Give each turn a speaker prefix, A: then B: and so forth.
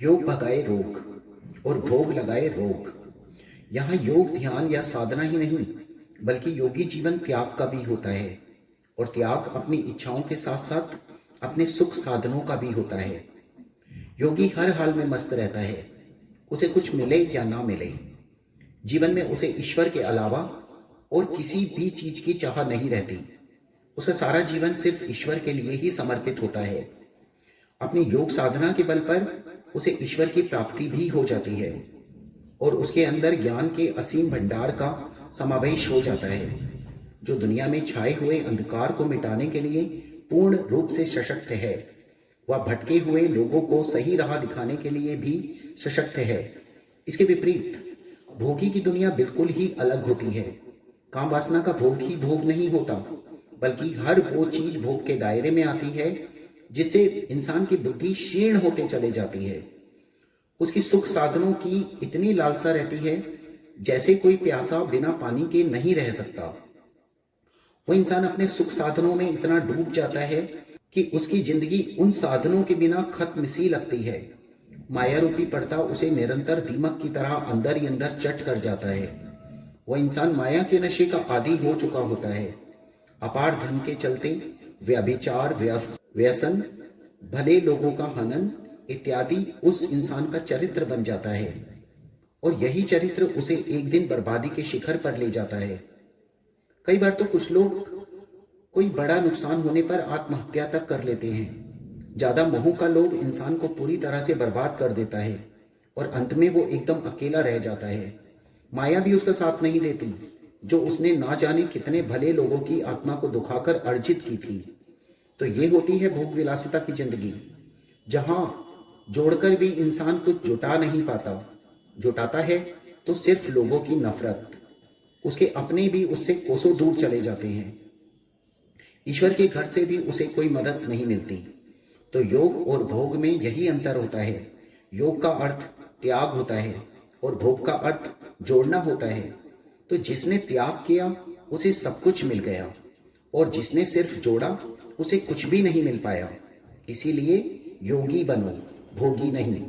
A: योग भगाए रोग और भोग लगाए रोग। यहाँ योग ध्यान या साधना ही नहीं, बल्कि योगी जीवन त्याग का भी होता है। और त्याग अपनी इच्छाओं के साथ साथ अपने सुख साधनों का भी होता है। योगी हर हाल में मस्त रहता है, उसे कुछ मिले या ना मिले। जीवन में उसे ईश्वर के अलावा और किसी भी चीज की चाह नहीं रहती। उसका सारा जीवन सिर्फ ईश्वर के लिए ही समर्पित होता है। अपनी योग साधना के बल पर उसे ईश्वर की प्राप्ति भी हो जाती है और उसके अंदर ज्ञान के असीम भंडार का समावेश हो जाता है, जो दुनिया में छाए हुए अंधकार को मिटाने के लिए पूर्ण रूप से सशक्त है। वह भटके हुए लोगों को सही राह दिखाने के लिए भी सशक्त है। इसके विपरीत भोगी की दुनिया बिल्कुल ही अलग होती है। काम वासना का भोग ही भोग नहीं होता, बल्कि हर वो चीज भोग के दायरे में आती है जिससे इंसान की बुद्धि क्षीण होते चले जाती है। उसकी सुख साधनों की इतनी लालसा रहती है जैसे कोई प्यासा बिना पानी के नहीं रह सकता। वो इंसान अपने सुख साधनों में इतना डूब जाता है कि उसकी जिंदगी उन साधनों के बिना खत्म सी लगती है। माया रूपी पर्दा उसे निरंतर दीमक की तरह अंदर ही अंदर चट कर जाता है। वह इंसान माया के नशे का आदी हो चुका होता है। अपार धन के चलते व्यभिचार, व्यसन, भले लोगों का हनन इत्यादि उस इंसान का चरित्र बन जाता है और यही चरित्र उसे एक दिन बर्बादी के शिखर पर ले जाता है। कई बार तो कुछ लोग कोई बड़ा नुकसान होने पर आत्महत्या तक कर लेते हैं। ज्यादा मोह का लोभ इंसान को पूरी तरह से बर्बाद कर देता है और अंत में वो एकदम अकेला रह जाता है। माया भी उसका साथ नहीं देती, जो उसने ना जाने कितने भले लोगों की आत्मा को दुखाकर अर्जित की थी। तो ये होती है भोग विलासिता की जिंदगी, जहां जोड़कर भी इंसान कुछ जुटा नहीं पाता। जुटाता है तो सिर्फ लोगों की नफरत। उसके अपने भी उससे कोसों दूर चले जाते हैं। ईश्वर के घर से भी उसे कोई मदद नहीं मिलती। तो योग और भोग में यही अंतर होता है। योग का अर्थ त्याग होता है और भोग का अर्थ जोड़ना होता है। तो जिसने त्याग किया उसे सब कुछ मिल गया और जिसने सिर्फ जोड़ा उसे कुछ भी नहीं मिल पाया। इसीलिए योगी बनो, भोगी नहीं।